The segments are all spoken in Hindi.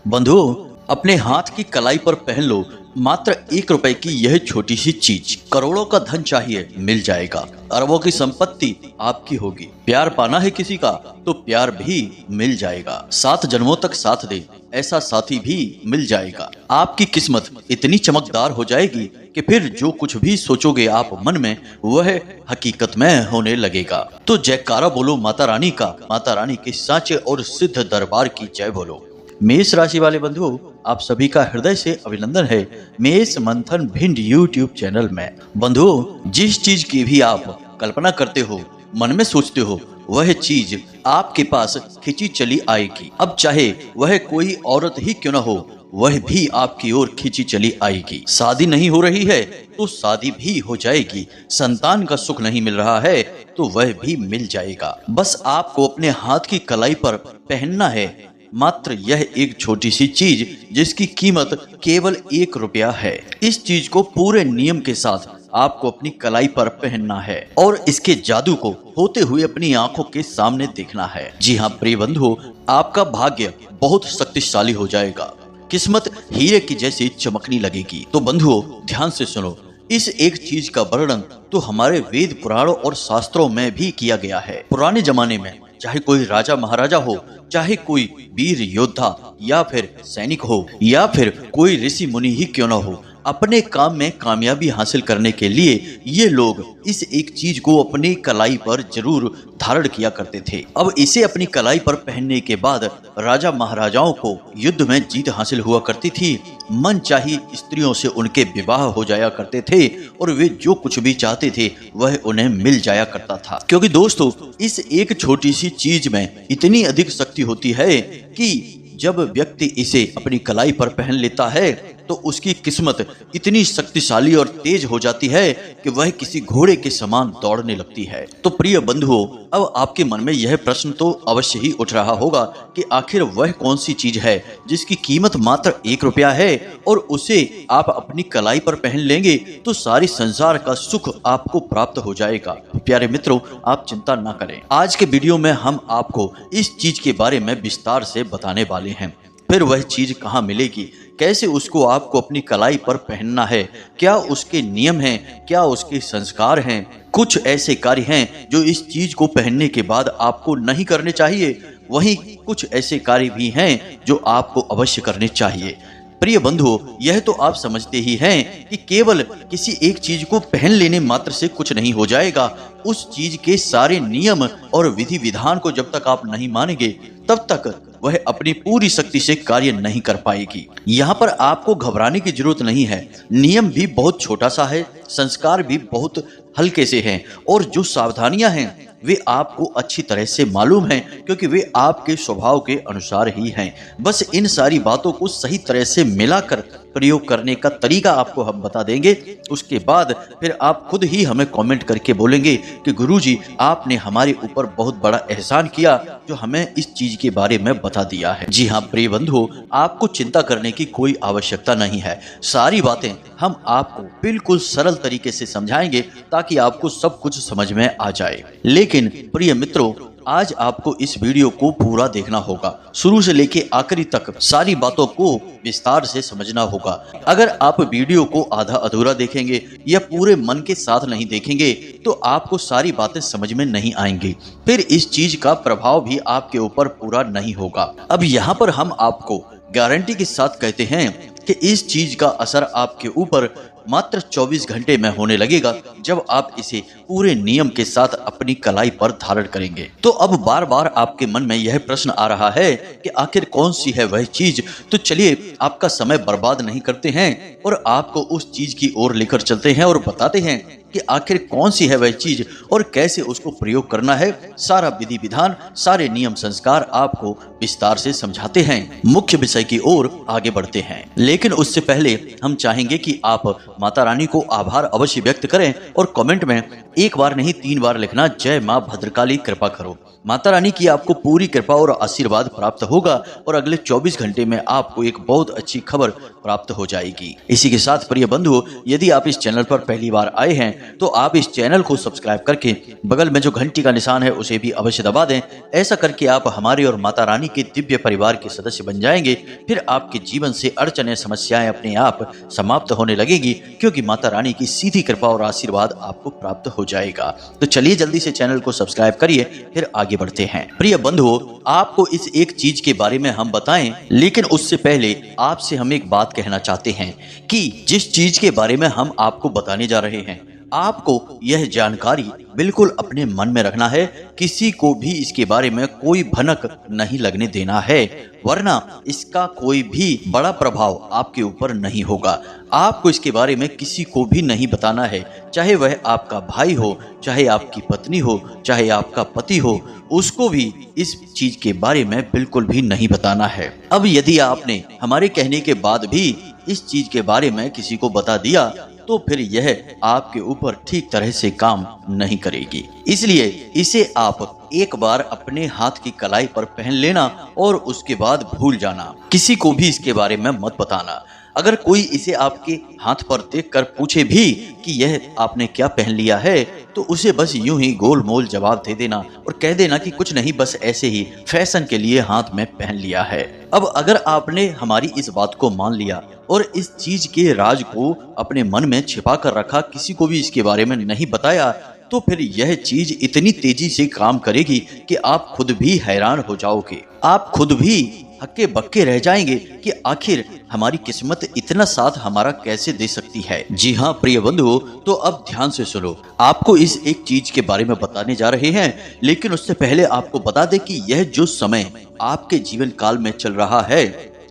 बंधुओं, अपने हाथ की कलाई पर पहन लो मात्र 1 रुपए की यह छोटी सी चीज। करोड़ों का धन चाहिए, मिल जाएगा। अरबों की संपत्ति आपकी होगी। प्यार पाना है किसी का तो प्यार भी मिल जाएगा। 7 जन्मों तक साथ दे ऐसा साथी भी मिल जाएगा। आपकी किस्मत इतनी चमकदार हो जाएगी कि फिर जो कुछ भी सोचोगे आप मन में, वह हकीकत में होने लगेगा। तो जयकारा बोलो माता रानी का, माता रानी के साचे और सिद्ध दरबार की जय बोलो। मेष राशि वाले बंधुओं, आप सभी का हृदय से अभिनंदन है मेष मंथन भिंड यूट्यूब चैनल में। बंधुओं, जिस चीज की भी आप कल्पना करते हो, मन में सोचते हो, वह चीज आपके पास खिंची चली आएगी। अब चाहे वह कोई औरत ही क्यों न हो, वह भी आपकी ओर खिंची चली आएगी। शादी नहीं हो रही है तो शादी भी हो जाएगी। संतान का सुख नहीं मिल रहा है तो वह भी मिल जाएगा। बस आपको अपने हाथ की कलाई पर पहनना है मात्र यह एक छोटी सी चीज, जिसकी कीमत केवल 1 रुपया है। इस चीज को पूरे नियम के साथ आपको अपनी कलाई पर पहनना है और इसके जादू को होते हुए अपनी आंखों के सामने देखना है। जी हाँ प्रिय बंधुओं, आपका भाग्य बहुत शक्तिशाली हो जाएगा। किस्मत हीरे की जैसी चमकने लगेगी। तो बंधुओं, ध्यान से सुनो। इस एक चीज का वर्णन तो हमारे वेद पुराणों और शास्त्रों में भी किया गया है। पुराने जमाने में चाहे कोई राजा महाराजा हो, चाहे कोई वीर योद्धा या फिर सैनिक हो, या फिर कोई ऋषि मुनि ही क्यों न हो, अपने काम में कामयाबी हासिल करने के लिए ये लोग इस एक चीज को अपनी कलाई पर जरूर धारण किया करते थे। अब इसे अपनी कलाई पर पहनने के बाद राजा महाराजाओं को युद्ध में जीत हासिल हुआ करती थी। मनचाही स्त्रियों से उनके विवाह हो जाया करते थे और वे जो कुछ भी चाहते थे वह उन्हें मिल जाया करता था। क्योंकि दोस्तों, इस एक छोटी सी चीज में इतनी अधिक शक्ति होती है कि जब व्यक्ति इसे अपनी कलाई पर पहन लेता है तो उसकी किस्मत इतनी शक्तिशाली और तेज हो जाती है कि वह किसी घोड़े के समान दौड़ने लगती है। तो प्रिय बंधुओं, अब आपके मन में यह प्रश्न तो अवश्य ही उठ रहा होगा कि आखिर वह कौन सी चीज है जिसकी कीमत मात्र 1 रुपया है और उसे आप अपनी कलाई पर पहन लेंगे तो सारी संसार का सुख आपको प्राप्त हो जाएगा। प्यारे मित्रों, आप चिंता ना करें। आज के वीडियो में हम आपको इस चीज के बारे में विस्तार से बताने वाले हैं। फिर वह चीज कहाँ मिलेगी, कैसे उसको आपको अपनी कलाई पर पहनना है, क्या उसके नियम हैं, क्या उसके संस्कार हैं। कुछ ऐसे कार्य हैं जो इस चीज को पहनने के बाद आपको नहीं करने चाहिए, वहीं कुछ ऐसे कार्य भी हैं जो आपको अवश्य करने चाहिए। प्रिय बंधुओं, यह तो आप समझते ही हैं कि केवल किसी एक चीज को पहन लेने मात्र से कुछ नहीं हो जाएगा। उस चीज के सारे नियम और विधि विधान को जब तक आप नहीं मानेंगे तब तक वह अपनी पूरी शक्ति से कार्य नहीं कर पाएगी। यहाँ पर आपको घबराने की जरूरत नहीं है। नियम भी बहुत छोटा सा है, संस्कार भी बहुत हल्के से हैं और जो सावधानियां हैं वे आपको अच्छी तरह से मालूम हैं, क्योंकि वे आपके स्वभाव के अनुसार ही हैं। बस इन सारी बातों को सही तरह से मिलाकर प्रयोग करने का तरीका आपको हम बता देंगे। उसके बाद फिर आप खुद ही हमें कमेंट करके बोलेंगे कि गुरुजी, आपने हमारे ऊपर बहुत बड़ा एहसान किया जो हमें इस चीज के बारे में बता दिया है। जी हाँ प्रिय बंधुओं, आपको चिंता करने की कोई आवश्यकता नहीं है। सारी बातें हम आपको बिल्कुल सरल तरीके से समझाएंगे ताकि आपको सब कुछ समझ में आ जाए। लेकिन प्रिय मित्रों, आज आपको इस वीडियो को पूरा देखना होगा, शुरू से लेके आखिरी तक सारी बातों को विस्तार से समझना होगा। अगर आप वीडियो को आधा अधूरा देखेंगे या पूरे मन के साथ नहीं देखेंगे तो आपको सारी बातें समझ में नहीं आएंगी, फिर इस चीज का प्रभाव भी आपके ऊपर पूरा नहीं होगा। अब यहाँ पर हम आपको गारंटी के साथ कहते हैं कि इस चीज का असर आपके ऊपर मात्र 24 घंटे में होने लगेगा जब आप इसे पूरे नियम के साथ अपनी कलाई पर धारण करेंगे। तो अब बार बार आपके मन में यह प्रश्न आ रहा है कि आखिर कौन सी है वह चीज। तो चलिए आपका समय बर्बाद नहीं करते हैं और आपको उस चीज की ओर लेकर चलते हैं और बताते हैं कि आखिर कौन सी है वह चीज और कैसे उसको प्रयोग करना है। सारा विधि विधान, सारे नियम संस्कार आपको विस्तार से समझाते हैं। मुख्य विषय की ओर आगे बढ़ते हैं, लेकिन उससे पहले हम चाहेंगे कि आप माता रानी को आभार अवश्य व्यक्त करें और कमेंट में एक बार नहीं 3 बार लिखना, जय माँ भद्रकाली कृपा करो। माता रानी की आपको पूरी कृपा और आशीर्वाद प्राप्त होगा और अगले 24 घंटे में आपको एक बहुत अच्छी खबर प्राप्त हो जाएगी। इसी के साथ प्रिय बंधुओं, यदि आप इस चैनल पर पहली बार आए हैं तो आप इस चैनल को सब्सक्राइब करके बगल में जो घंटी का निशान है उसे भी अवश्य दबा दें। ऐसा करके आप हमारे और माता रानी के दिव्य परिवार के सदस्य बन जाएंगे। फिर आपके जीवन से अड़चने समस्याएं अपने आप समाप्त होने लगेगी, क्योंकि माता रानी की सीधी कृपा और आशीर्वाद आपको प्राप्त हो जाएगा। तो चलिए जल्दी से चैनल को सब्सक्राइब करिए, फिर आगे बढ़ते हैं। प्रिय बंधुओं, आपको इस एक चीज के बारे में हम बताएं, लेकिन उससे पहले आपसे हम एक बात कहना चाहते हैं कि जिस चीज के बारे में हम आपको बताने जा रहे हैं, आपको यह जानकारी बिल्कुल अपने मन में रखना है। किसी को भी इसके बारे में कोई भनक नहीं लगने देना है, वरना इसका कोई भी बड़ा प्रभाव आपके ऊपर नहीं होगा। आपको इसके बारे में किसी को भी नहीं बताना है, चाहे वह आपका भाई हो, चाहे आपकी पत्नी हो, चाहे आपका पति हो, उसको भी इस चीज के बारे में बिल्कुल भी नहीं बताना है। अब यदि आपने हमारे कहने के बाद भी इस चीज के बारे में किसी को बता दिया तो फिर यह आपके ऊपर ठीक तरह से काम नहीं करेगी। इसलिए इसे आप एक बार अपने हाथ की कलाई पर पहन लेना और उसके बाद भूल जाना। किसी को भी इसके बारे में मत बताना। अगर कोई इसे आपके हाथ पर देखकर पूछे भी कि यह आपने क्या पहन लिया है, तो उसे बस यूं ही गोल मोल जवाब दे देना और कह देना कि कुछ नहीं, बस ऐसे ही फैशन के लिए हाथ में पहन लिया है। अब अगर आपने हमारी इस बात को मान लिया और इस चीज के राज को अपने मन में छिपा कर रखा, किसी को भी इसके बारे में नहीं बताया, तो फिर यह चीज इतनी तेजी से काम करेगी कि आप खुद भी हैरान हो जाओगे। आप खुद भी हक्के बक्के रह जाएंगे कि आखिर हमारी किस्मत इतना साथ हमारा कैसे दे सकती है। जी हाँ प्रिय बंधुओं, तो अब ध्यान से सुनो। आपको इस एक चीज के बारे में बताने जा रहे हैं, लेकिन उससे पहले आपको बता दें कि यह जो समय आपके जीवन काल में चल रहा है,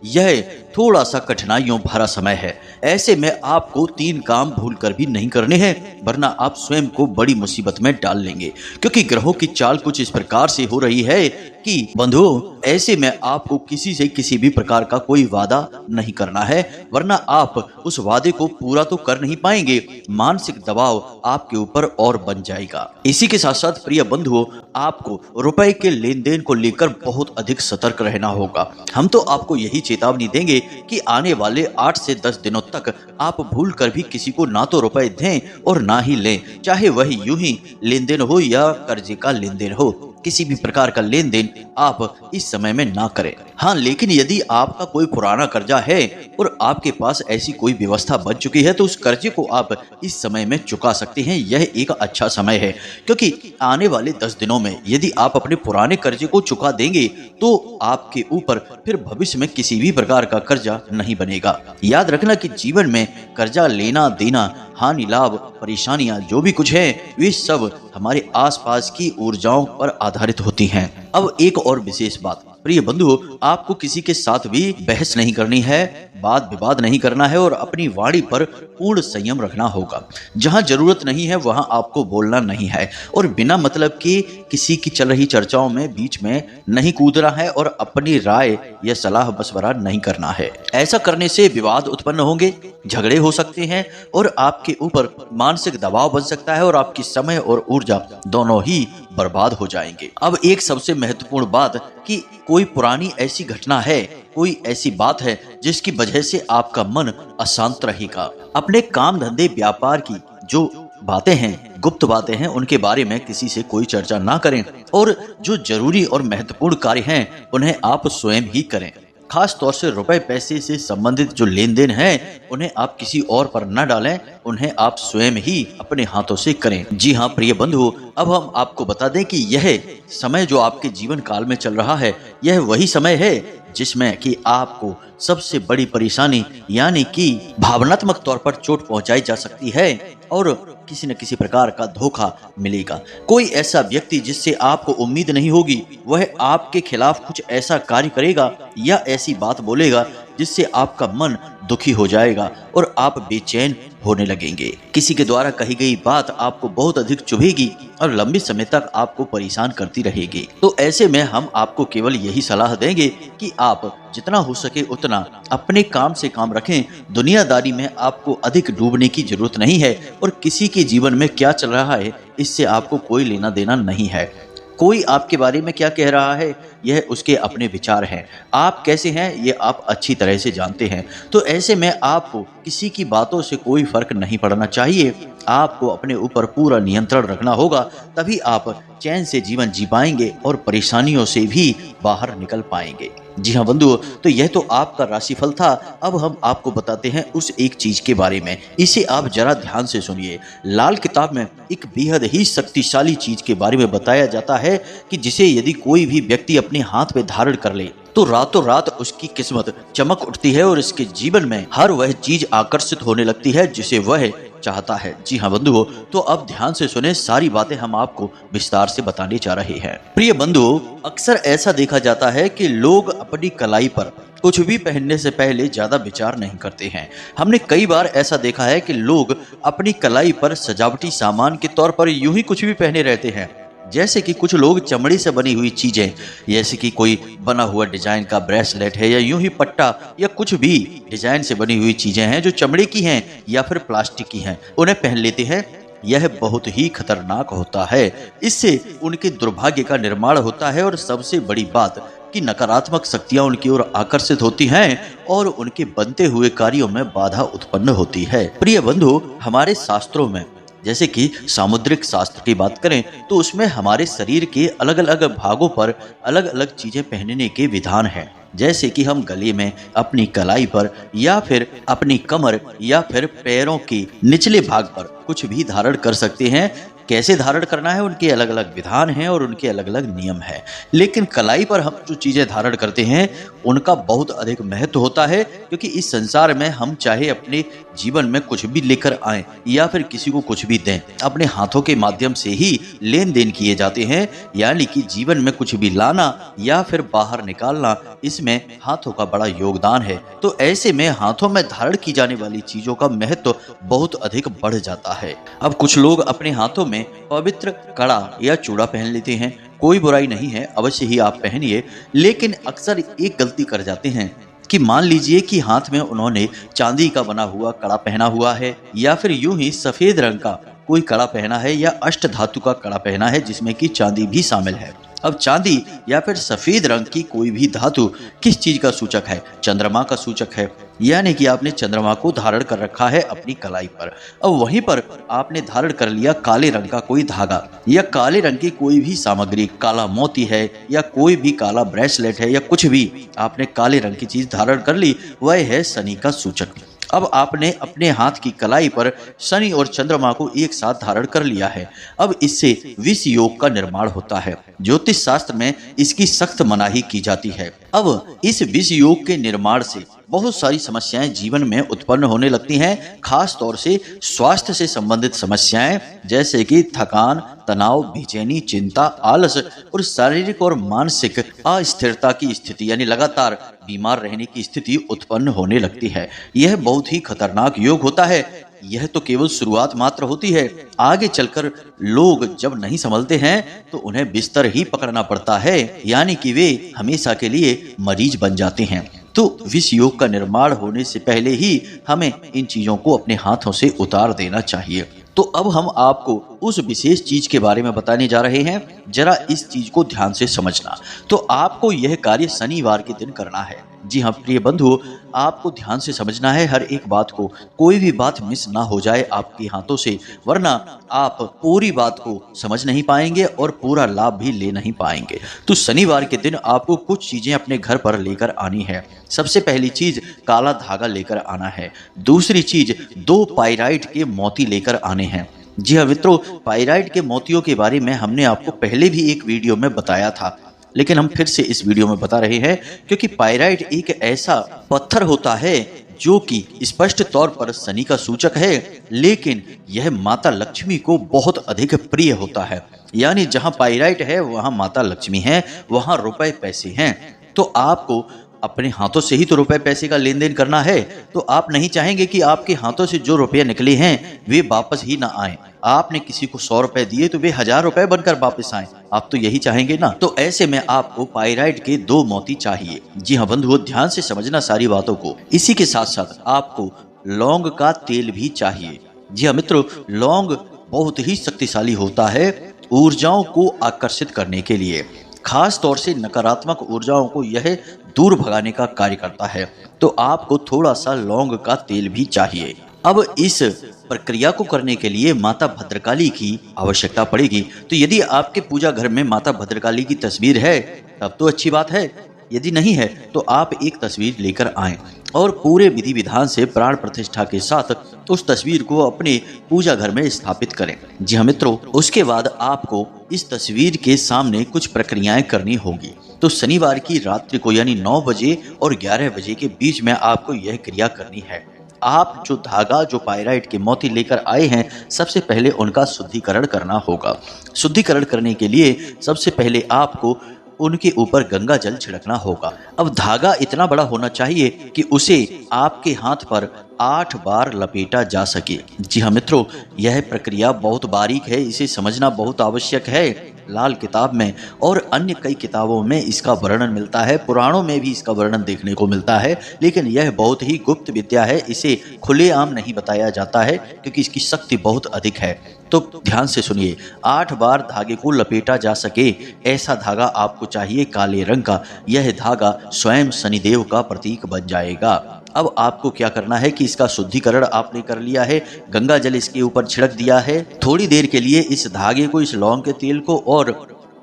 यह थोड़ा सा कठिनाइयों भरा समय है। ऐसे में आपको 3 काम भूलकर भी नहीं करने हैं, वरना आप स्वयं को बड़ी मुसीबत में डाल लेंगे। क्योंकि ग्रहों की चाल कुछ इस प्रकार से हो रही है कि बंधुओं, ऐसे में आपको किसी से किसी भी प्रकार का कोई वादा नहीं करना है, वरना आप उस वादे को पूरा तो कर नहीं पाएंगे। मानसिक दबाव आपके ऊपर और बन जाएगा। इसी के साथ साथ प्रिय बंधुओं, आपको रुपए के लेन देन को लेकर बहुत अधिक सतर्क रहना होगा। हम तो आपको यही चेतावनी देंगे कि आने वाले 8 से 10 दिनों तक आप भूल कर भी किसी को ना तो रुपए दें और ना ही लें, चाहे वह यूं ही लेन देन हो या कर्जे का लेन देन हो। किसी भी प्रकार का लेन देन आप इस समय में ना करें। हाँ, लेकिन यदि आपका कोई पुराना कर्जा है और आपके पास ऐसी कोई व्यवस्था बन चुकी है, तो उस कर्जे को आप इस समय में चुका सकते हैं। यह एक अच्छा समय है, क्योंकि आने वाले 10 दिनों में यदि आप अपने पुराने कर्जे को चुका देंगे तो आपके ऊपर फिर भविष्य में किसी भी प्रकार का कर्जा नहीं बनेगा। याद रखना कि जीवन में कर्जा लेना देना, हानि लाभ, परेशानियां जो भी कुछ है, वे सब हमारे आसपास की ऊर्जाओं पर आधारित होती हैं। अब एक और विशेष बात, प्रिय बंधुओं, आपको किसी के साथ भी बहस नहीं करनी है, वाद विवाद नहीं करना है और अपनी वाणी पर पूर्ण संयम रखना होगा। जहां जरूरत नहीं है वहां आपको बोलना नहीं है और बिना मतलब के किसी की चल रही चर्चाओं में बीच में नहीं कूदना है और अपनी राय या सलाह मशवरा नहीं करना है। ऐसा करने से विवाद उत्पन्न होंगे, झगड़े हो सकते हैं और आपके ऊपर मानसिक दबाव बन सकता है और आपकी समय और ऊर्जा दोनों ही बर्बाद हो जाएंगे। अब एक सबसे महत्वपूर्ण बात कि कोई पुरानी ऐसी घटना है, कोई ऐसी बात है जिसकी वजह से आपका मन अशांत रहेगा। अपने काम धंधे व्यापार की जो बातें हैं, गुप्त बातें हैं, उनके बारे में किसी से कोई चर्चा ना करें और जो जरूरी और महत्वपूर्ण कार्य हैं उन्हें आप स्वयं ही करें। खास तौर से रुपए पैसे से संबंधित जो लेन देन है उन्हें आप किसी और पर न डालें, उन्हें आप स्वयं ही अपने हाथों से करें। जी हाँ प्रिय बंधुओं, अब हम आपको बता दें कि यह समय जो आपके जीवन काल में चल रहा है, यह वही समय है जिसमें कि आपको सबसे बड़ी परेशानी यानी कि भावनात्मक तौर पर चोट पहुंचाई जा सकती है और किसी न किसी प्रकार का धोखा मिलेगा। कोई ऐसा व्यक्ति जिससे आपको उम्मीद नहीं होगी, वह आपके खिलाफ कुछ ऐसा कार्य करेगा या ऐसी बात बोलेगा जिससे आपका मन दुखी हो जाएगा और आप बेचैन होने लगेंगे। किसी के द्वारा कही गई बात आपको बहुत अधिक चुभेगी और लंबे समय तक आपको परेशान करती रहेगी। तो ऐसे में हम आपको केवल यही सलाह देंगे कि आप जितना हो सके उतना अपने काम से काम रखें। दुनियादारी में आपको अधिक डूबने की जरूरत नहीं है और किसी के जीवन में क्या चल रहा है इससे आपको कोई लेना देना नहीं है। कोई आपके बारे में क्या कह रहा है यह उसके अपने विचार हैं। आप कैसे हैं ये आप अच्छी तरह से जानते हैं। तो ऐसे में आपको किसी की बातों से कोई फर्क नहीं पड़ना चाहिए। आपको अपने ऊपर पूरा नियंत्रण रखना होगा, तभी आप चैन से जीवन जी पाएंगे और परेशानियों से भी बाहर निकल पाएंगे। जी हाँ बंधुओं, तो यह तो आपका राशिफल था। अब हम आपको बताते हैं उस एक चीज के बारे में, इसे आप जरा ध्यान से सुनिए। लाल किताब में एक बेहद ही शक्तिशाली चीज के बारे में बताया जाता है कि जिसे यदि कोई भी व्यक्ति अपने हाथ में धारण कर ले तो रातों रात उसकी किस्मत चमक उठती है और इसके जीवन में हर वह चीज आकर्षित होने लगती है जिसे वह चाहता है। जी हाँ बंधुओं, तो अब ध्यान से सुने, सारी बातें हम आपको विस्तार से बताने जा रहे हैं। प्रिय बंधुओं, अक्सर ऐसा देखा जाता है कि लोग अपनी कलाई पर कुछ भी पहनने से पहले ज्यादा विचार नहीं करते हैं। हमने कई बार ऐसा देखा है कि लोग अपनी कलाई पर सजावटी सामान के तौर पर यूं ही कुछ भी पहने रहते हैं, जैसे कि कुछ लोग चमड़ी से बनी हुई चीजें, जैसे कि कोई बना हुआ डिजाइन का ब्रेसलेट है या यूं ही पट्टा या कुछ भी डिजाइन से बनी हुई चीजें हैं जो चमड़े की हैं या फिर प्लास्टिक की हैं, उन्हें पहन लेते हैं। यह बहुत ही खतरनाक होता है। इससे उनके दुर्भाग्य का निर्माण होता है और सबसे बड़ी बात कि नकारात्मक शक्तियां उनकी ओर आकर्षित होती हैं और उनके बनते हुए कार्यों में बाधा उत्पन्न होती है। प्रिय बंधु, हमारे शास्त्रों में जैसे कि सामुद्रिक शास्त्र की बात करें तो उसमें हमारे शरीर के अलग अलग भागों पर अलग अलग चीजें पहनने के विधान हैं। जैसे कि हम गले में, अपनी कलाई पर या फिर अपनी कमर या फिर पैरों के निचले भाग पर कुछ भी धारण कर सकते हैं। कैसे धारण करना है उनके अलग अलग विधान हैं और उनके अलग अलग नियम हैं। लेकिन कलाई पर हम जो चीजें धारण करते हैं उनका बहुत अधिक महत्व होता है, क्योंकि इस संसार में हम चाहे अपने जीवन में कुछ भी लेकर आए या फिर किसी को कुछ भी दें, अपने हाथों के माध्यम से ही लेन देन किए जाते हैं। यानी कि जीवन में कुछ भी लाना या फिर बाहर निकालना, इसमें हाथों का बड़ा योगदान है। तो ऐसे में हाथों में धारण की जाने वाली चीजों का महत्व बहुत अधिक बढ़ जाता है। अब कुछ लोग अपने हाथों में पवित्र कड़ा या चूड़ा पहन लेते हैं। कोई बुराई नहीं है, अवश्य ही आप पहनिए। लेकिन अक्सर एक गलती कर जाते हैं कि मान लीजिए कि हाथ में उन्होंने चांदी का बना हुआ कड़ा पहना हुआ है या फिर यूं ही सफेद रंग का कोई कड़ा पहना है या अष्ट धातु का कड़ा पहना है जिसमें कि चांदी भी शामिल है। अब चांदी या फिर सफेद रंग की कोई भी धातु किस चीज का सूचक है? चंद्रमा का सूचक है। यानी कि आपने चंद्रमा को धारण कर रखा है अपनी कलाई पर। अब वहीं पर आपने धारण कर लिया काले रंग का कोई धागा या काले रंग की कोई भी सामग्री, काला मोती है या कोई भी काला ब्रेसलेट है या कुछ भी आपने काले रंग की चीज धारण कर ली, वह है शनि का सूचक। अब आपने अपने हाथ की कलाई पर शनि और चंद्रमा को एक साथ धारण कर लिया है। अब इससे विष योग का निर्माण होता है। ज्योतिष शास्त्र में इसकी सख्त मनाही की जाती है। अब इस विष योग के निर्माण से बहुत सारी समस्याएं जीवन में उत्पन्न होने लगती हैं, खास तौर से स्वास्थ्य से संबंधित समस्याएं, जैसे कि थकान, तनाव, बेचैनी, चिंता, आलस और शारीरिक और मानसिक अस्थिरता की स्थिति, यानी लगातार बीमार रहने की स्थिति उत्पन्न होने लगती है। यह बहुत ही खतरनाक योग होता है। यह तो केवल शुरुआत मात्र होती है। आगे चलकर लोग जब नहीं संभलते हैं तो उन्हें बिस्तर ही पकड़ना पड़ता है, यानी कि वे हमेशा के लिए मरीज बन जाते हैं। तो विष योग का निर्माण होने से पहले ही हमें इन चीजों को अपने हाथों से उतार देना चाहिए। तो अब हम आपको उस विशेष चीज के बारे में बताने जा रहे हैं। जरा इस चीज को ध्यान से समझना। तो आपको यह कार्य शनिवार के दिन करना है। जी हाँ प्रिय बंधु, आपको ध्यान से समझना है हर एक बात को, कोई भी बात मिस ना हो जाए आपके हाथों से, वरना आप पूरी बात को समझ नहीं पाएंगे और पूरा लाभ भी ले नहीं पाएंगे। तो शनिवार के दिन आपको कुछ चीजें अपने घर पर लेकर आनी है। सबसे पहली चीज काला धागा लेकर आना है। दूसरी चीज 2 पाइराइट के मोती लेकर आने हैं। जी हाँ मित्रों, पाइराइट के मोतियों के बारे में हमने आपको पहले भी एक वीडियो में बताया था, लेकिन हम फिर से इस वीडियो में बता रहे हैं क्योंकि पाइराइट एक ऐसा पत्थर होता है जो कि स्पष्ट तौर पर शनि का सूचक है, लेकिन यह माता लक्ष्मी को बहुत अधिक प्रिय होता है। यानी जहां पाइराइट है वहां माता लक्ष्मी है, वहां रुपए पैसे हैं। तो आपको अपने हाथों से ही तो रुपए पैसे का लेन देन करना है, तो आप नहीं चाहेंगे कि आपके हाथों से जो रुपए निकले हैं वे वापस ही ना आए। आपने किसी को 100 रुपए दिए तो वे 1000 रुपए बनकर वापस आए, आप तो यही चाहेंगे ना। तो ऐसे में आपको पाइराइट के 2 मोती चाहिए। जी हाँ बंधुओं, ध्यान से समझना सारी बातों को। इसी के साथ साथ आपको लौंग का तेल भी चाहिए। जी हाँ मित्रों, लौंग बहुत ही शक्तिशाली होता है ऊर्जाओं को आकर्षित करने के लिए। खास तौर से नकारात्मक ऊर्जाओं को यह दूर भगाने का कार्य करता है। तो आपको थोड़ा सा लौंग का तेल भी चाहिए। अब इस प्रक्रिया को करने के लिए माता भद्रकाली की आवश्यकता पड़ेगी। तो यदि आपके पूजा घर में माता भद्रकाली की तस्वीर है तब तो अच्छी बात है, यदि नहीं है तो आप एक तस्वीर लेकर आएं और पूरे विधि विधान से प्राण प्रतिष्ठा के साथ उस तस्वीर को अपने पूजा घर में स्थापित करें। जी हाँ मित्रों, उसके बाद आपको इस तस्वीर के सामने कुछ प्रक्रियाएं करनी होगी। तो शनिवार की रात्रि को यानी 9 बजे और 11 बजे के बीच में आपको यह क्रिया करनी है। आप जो धागा, जो पाइराइट के मोती लेकर आए हैं, सबसे पहले उनका शुद्धिकरण करना होगा। शुद्धिकरण करने के लिए सबसे पहले आपको उनके ऊपर गंगा जल छिड़कना होगा। अब धागा इतना बड़ा होना चाहिए कि उसे आपके हाथ पर 8 बार लपेटा जा सके। जी हाँ मित्रों, यह प्रक्रिया बहुत बारीक है, इसे समझना बहुत आवश्यक है। लाल किताब में और अन्य कई किताबों में इसका वर्णन मिलता है, पुराणों में भी इसका वर्णन देखने को मिलता है, लेकिन यह बहुत ही गुप्त विद्या है। इसे खुलेआम नहीं बताया जाता है क्योंकि इसकी शक्ति बहुत अधिक है। तो ध्यान से सुनिए, 8 बार धागे को लपेटा जा सके ऐसा धागा आपको चाहिए, काले रंग का। यह धागा स्वयं शनिदेव का प्रतीक बन जाएगा। अब आपको क्या करना है कि इसका शुद्धिकरण आपने कर लिया है, गंगा जल इसके ऊपर छिड़क दिया है। थोड़ी देर के लिए इस धागे को, इस लौंग के तेल को और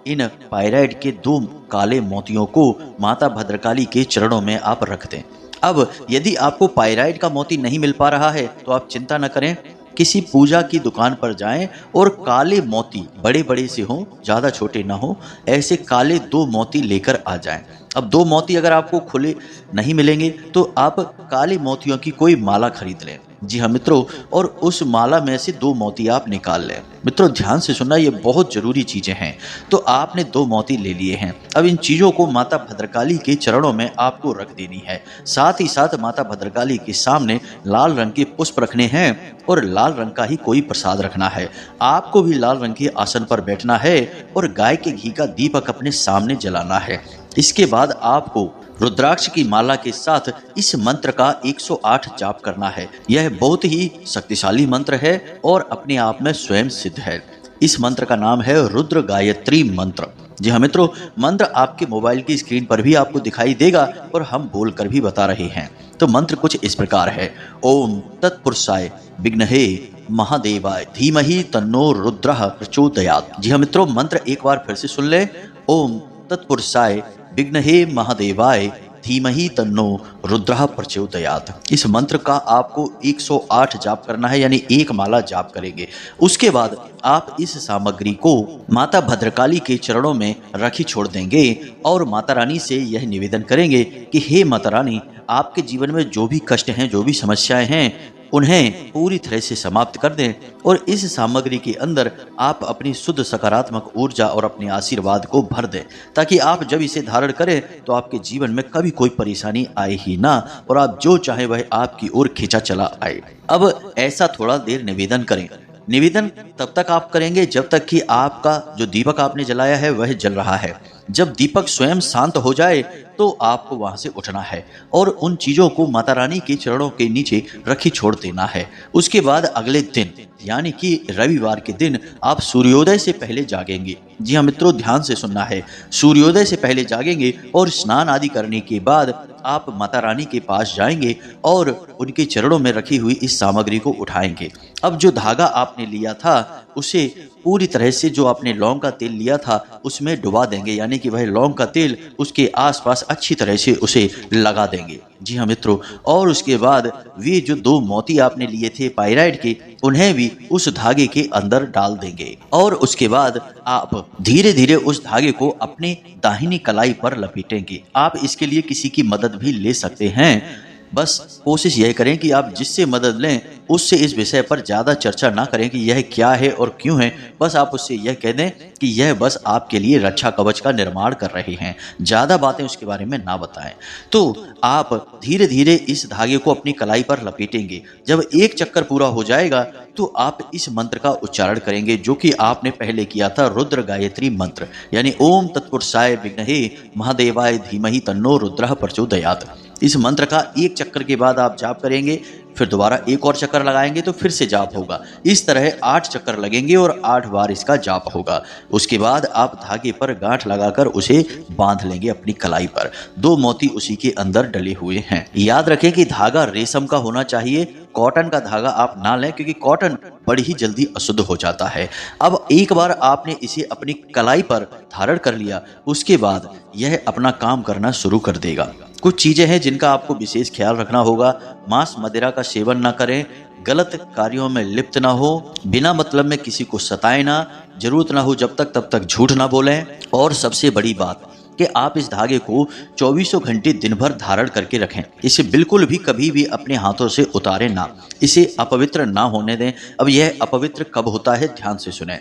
इन पाइराइट के 2 काले मोतियों को माता भद्रकाली के चरणों में आप रख दें। अब यदि आपको पाइराइट का मोती नहीं मिल पा रहा है तो आप चिंता न करें, किसी पूजा की दुकान पर जाएं और काले मोती, बड़े बड़े से हों, ज़्यादा छोटे ना हो, ऐसे काले 2 मोती लेकर आ जाएं। अब 2 मोती अगर आपको खुले नहीं मिलेंगे तो आप काले मोतियों की कोई माला खरीद लें। जी हाँ मित्रों, और उस माला में से 2 मोती आप निकाल लें। मित्रों ध्यान से सुनना, ये बहुत जरूरी चीजें हैं। तो आपने 2 मोती ले लिए हैं। अब इन चीजों को माता भद्रकाली के चरणों में आपको रख देनी है। साथ ही साथ माता भद्रकाली के सामने लाल रंग के पुष्प रखने हैं और लाल रंग का ही कोई प्रसाद रखना है। आपको भी लाल रंग के आसन पर बैठना है और गाय के घी का दीपक अपने सामने जलाना है। इसके बाद आपको रुद्राक्ष की माला के साथ इस मंत्र का 108 जाप करना है। यह बहुत ही शक्तिशाली मंत्र है और अपने आप में स्वयं सिद्ध है। इस मंत्र का नाम है रुद्र गायत्री मंत्र। जी हाँ मित्रों, मंत्र आपके मोबाइल की स्क्रीन पर भी आपको दिखाई देगा और हम बोलकर भी बता रहे हैं। तो मंत्र कुछ इस प्रकार है। ओम तत्पुरुषाय विघ्नहे महादेवाय धीमहि तन्नो रुद्रः प्रचोदयात्। जी हाँ मित्रों, मंत्र एक बार फिर से सुन लें। ओम तत्पुरुषाय विघ्नहे महादेवाय धीमहि तन्नो रुद्रः प्रचोदयात्। इस मंत्र का आपको 108 जाप करना है, यानी 1 माला जाप करेंगे। उसके बाद आप इस सामग्री को माता भद्रकाली के चरणों में रखी छोड़ देंगे और माता रानी से यह निवेदन करेंगे कि हे माता रानी, आपके जीवन में जो भी कष्ट हैं, जो भी समस्याएं हैं, उन्हें पूरी तरह से समाप्त कर दें और इस सामग्री के अंदर आप अपनी शुद्ध सकारात्मक ऊर्जा और अपने आशीर्वाद को भर दें, ताकि आप जब इसे धारण करें तो आपके जीवन में कभी कोई परेशानी आए ही ना और आप जो चाहे वह आपकी ओर खींचा चला आए। अब ऐसा थोड़ा देर निवेदन करें। निवेदन तब तक आप करेंगे जब तक कि आपका जो दीपक आपने जलाया है वह जल रहा है। जब दीपक स्वयं शांत हो जाए तो आपको वहां से उठना है और उन चीजों को माता रानी के चरणों के नीचे रखी छोड़ देना है। उसके बाद अगले दिन यानी कि रविवार के दिन आप सूर्योदय से पहले जागेंगे। जी हाँ मित्रों, ध्यान से सुनना है। सूर्योदय से पहले जागेंगे और स्नान आदि करने के बाद आप माता रानी के पास जाएंगे और उनके चरणों में रखी हुई इस सामग्री को उठाएंगे। अब जो धागा आपने लिया था उसे पूरी तरह से, जो आपने लौंग का तेल लिया था उसमें डुबा देंगे, यानी कि वह लौंग का तेल उसके आसपास अच्छी तरह से उसे लगा देंगे। जी हाँ मित्रों, और उसके बाद वे जो 2 मोती आपने लिए थे पाइराइट के, उन्हें भी उस धागे के अंदर डाल देंगे और उसके बाद आप धीरे धीरे उस धागे को अपने दाहिनी कलाई पर लपेटेंगे। आप इसके लिए किसी की मदद भी ले सकते हैं। बस कोशिश यह करें कि आप जिससे मदद लें उससे इस विषय पर ज़्यादा चर्चा ना करें कि यह क्या है और क्यों है। बस आप उससे यह कह दें कि यह बस आपके लिए रक्षा कवच का निर्माण कर रहे हैं, ज़्यादा बातें उसके बारे में ना बताएं। तो आप धीरे धीरे इस धागे को अपनी कलाई पर लपेटेंगे। जब एक चक्कर पूरा हो जाएगा तो आप इस मंत्र का उच्चारण करेंगे जो कि आपने पहले किया था, रुद्र गायत्री मंत्र, यानी ओम तत्पुरुषाय विद्महे महादेवाय धीमहि तन्नो रुद्रः प्रचोदयात्। इस मंत्र का एक चक्कर के बाद आप जाप करेंगे, फिर दोबारा एक और चक्कर लगाएंगे तो फिर से जाप होगा। इस तरह 8 चक्कर लगेंगे और 8 बार इसका जाप होगा। उसके बाद आप धागे पर गांठ लगाकर उसे बांध लेंगे अपनी कलाई पर। 2 मोती उसी के अंदर डले हुए हैं। याद रखें कि धागा रेशम का होना चाहिए, कॉटन का धागा आप ना लें क्योंकि कॉटन बड़ी ही जल्दी अशुद्ध हो जाता है। अब एक बार आपने इसे अपनी कलाई पर धारण कर लिया, उसके बाद यह अपना काम करना शुरू कर देगा। कुछ चीजें हैं जिनका आपको विशेष ख्याल रखना होगा। मांस मदिरा का सेवन ना करें, गलत कार्यों में लिप्त ना हो, बिना मतलब में किसी को सताएं ना, जरूरत ना हो जब तक तब तक झूठ ना बोलें, और सबसे बड़ी बात कि आप इस धागे को 24 घंटे दिन भर धारण करके रखें। इसे बिल्कुल भी कभी भी अपने हाथों से उतारें ना, इसे अपवित्र ना होने दें। अब यह अपवित्र कब होता है, ध्यान से सुने।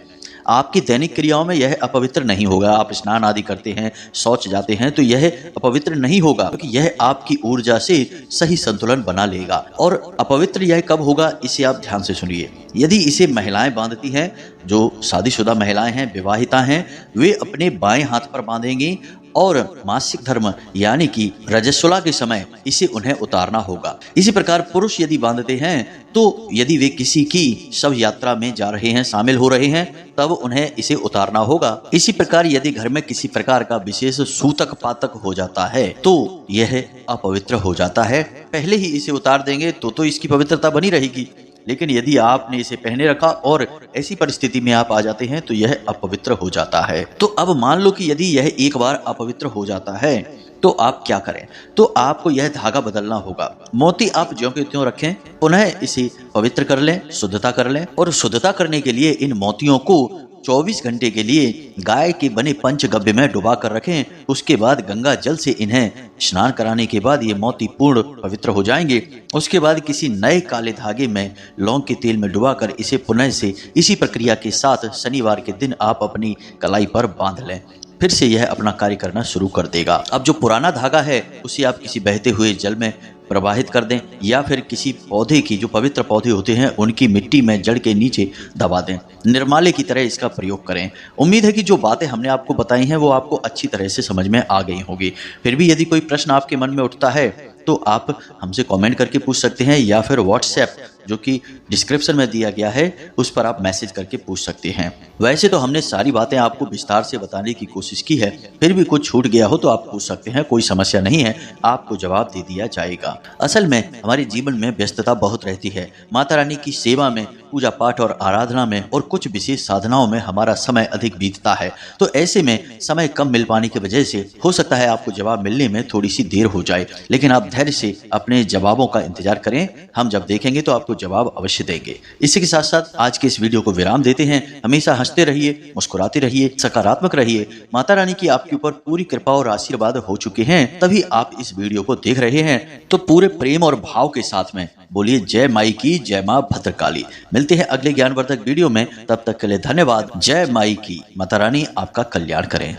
आपकी दैनिक क्रियाओं में यह अपवित्र नहीं होगा। आप स्नान आदि करते हैं, शौच जाते हैं तो यह अपवित्र नहीं होगा, क्योंकि यह आपकी ऊर्जा से सही संतुलन बना लेगा। और अपवित्र यह कब होगा, इसे आप ध्यान से सुनिए। यदि इसे महिलाएं बांधती हैं, जो शादीशुदा महिलाएं हैं, विवाहिता हैं, वे अपने बाएं हाथ पर बांधेंगी और मासिक धर्म यानी कि रजस्वला के समय इसे उन्हें उतारना होगा। इसी प्रकार पुरुष यदि बांधते हैं तो यदि वे किसी की शव यात्रा में जा रहे हैं, शामिल हो रहे हैं, तब उन्हें इसे उतारना होगा। इसी प्रकार यदि घर में किसी प्रकार का विशेष सूतक पातक हो जाता है तो यह अपवित्र हो जाता है। पहले ही इसे उतार देंगे तो इसकी पवित्रता बनी रहेगी, लेकिन यदि आपने इसे पहने रखा और ऐसी परिस्थिति में आप आ जाते हैं तो यह अपवित्र हो जाता है। तो अब मान लो कि यदि यह एक बार अपवित्र हो जाता है तो आप क्या करें, तो आपको यह धागा बदलना होगा। मोती आप ज्यों के त्यों रखें, पुनः इसे पवित्र कर लें, शुद्धता कर लें, और शुद्धता करने के लिए इन मोतियों को 24 घंटे के लिए गाय के बने पंचगव्य में डुबा कर रखें। उसके बाद गंगा जल से इन्हें स्नान कराने के बाद ये मोती पूर्ण पवित्र हो जाएंगे। उसके बाद किसी नए काले धागे में लौंग के तेल में डुबाकर इसे पुनः से इसी प्रक्रिया के साथ शनिवार के दिन आप अपनी कलाई पर बांध लें। फिर से यह अपना कार्य करना शुरू कर देगा। अब जो पुराना धागा है उसे आप किसी बहते हुए जल में प्रवाहित कर दें, या फिर किसी पौधे की, जो पवित्र पौधे होते हैं उनकी मिट्टी में जड़ के नीचे दबा दें। निर्माल्य की तरह इसका प्रयोग करें। उम्मीद है कि जो बातें हमने आपको बताई हैं वो आपको अच्छी तरह से समझ में आ गई होगी। फिर भी यदि कोई प्रश्न आपके मन में उठता है तो आप हमसे कमेंट करके पूछ सकते हैं, या फिर व्हाट्सएप जो कि डिस्क्रिप्शन में दिया गया है उस पर आप मैसेज करके पूछ सकते हैं। वैसे तो हमने सारी बातें आपको विस्तार से बताने की कोशिश की है, फिर भी कुछ छूट गया हो तो आप पूछ सकते हैं, कोई समस्या नहीं है, आपको जवाब दे दिया जाएगा। असल में हमारे जीवन में व्यस्तता बहुत रहती है। माता रानी की सेवा में, पूजा पाठ और आराधना में और कुछ विशेष साधनाओं में हमारा समय अधिक बीतता है। तो ऐसे में समय कम मिल पाने की वजह से हो सकता है आपको जवाब मिलने में थोड़ी सी देर हो जाए, लेकिन आप धैर्य से अपने जवाबों का इंतजार करें। हम जब देखेंगे तो आपको जवाब अवश्य देंगे। इसी के साथ साथ आज के इस वीडियो को विराम देते हैं। हमेशा हंसते रहिए, मुस्कुराते रहिए, सकारात्मक रहिए। माता रानी की आपके ऊपर पूरी कृपा और आशीर्वाद हो चुके हैं, तभी आप इस वीडियो को देख रहे हैं। तो पूरे प्रेम और भाव के साथ में बोलिए जय माई की, जय मां भद्रकाली। मिलते हैं अगले ज्ञानवर्धक वीडियो में, तब तक के लिए धन्यवाद। जय माई की। माता रानी आपका कल्याण करें।